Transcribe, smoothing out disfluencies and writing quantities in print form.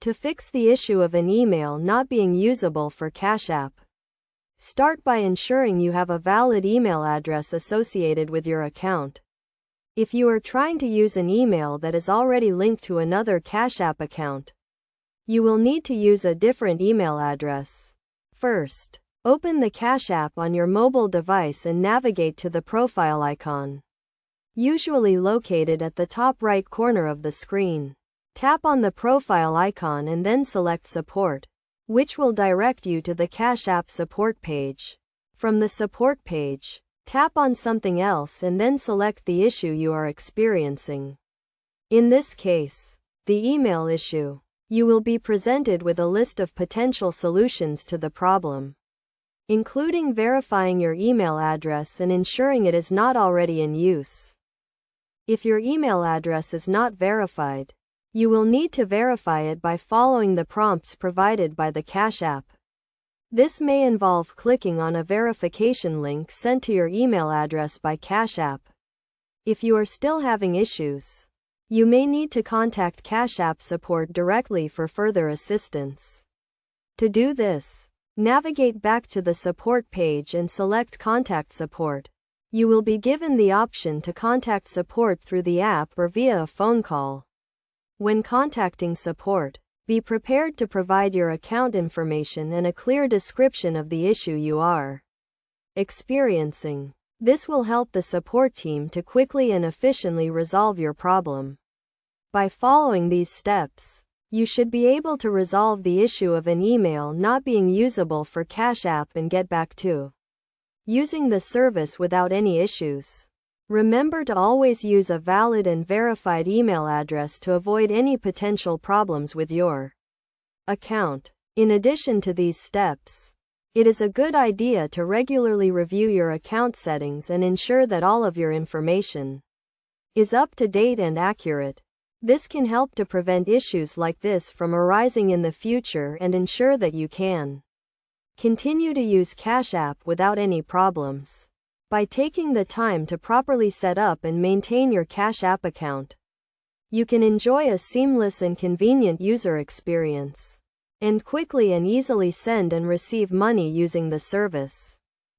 To fix the issue of an email not being usable for Cash App, start by ensuring you have a valid email address associated with your account. If you are trying to use an email that is already linked to another Cash App account, you will need to use a different email address. First, open the Cash App on your mobile device and navigate to the profile icon, usually located at the top right corner of the screen. Tap on the profile icon and then select Support, which will direct you to the Cash App support page. From the support page, tap on Something Else and then select the issue you are experiencing. In this case, the email issue. You will be presented with a list of potential solutions to the problem, including verifying your email address and ensuring it is not already in use. If your email address is not verified, you will need to verify it by following the prompts provided by the Cash App. This may involve clicking on a verification link sent to your email address by Cash App. If you are still having issues, you may need to contact Cash App support directly for further assistance. To do this, navigate back to the support page and select Contact Support. You will be given the option to contact support through the app or via a phone call. When contacting support, be prepared to provide your account information and a clear description of the issue you are experiencing. This will help the support team to quickly and efficiently resolve your problem. By following these steps, you should be able to resolve the issue of an email not being usable for Cash App and get back to using the service without any issues. Remember to always use a valid and verified email address to avoid any potential problems with your account. In addition to these steps, it is a good idea to regularly review your account settings and ensure that all of your information is up to date and accurate. This can help to prevent issues like this from arising in the future and ensure that you can continue to use Cash App without any problems. By taking the time to properly set up and maintain your Cash App account, you can enjoy a seamless and convenient user experience, and quickly and easily send and receive money using the service.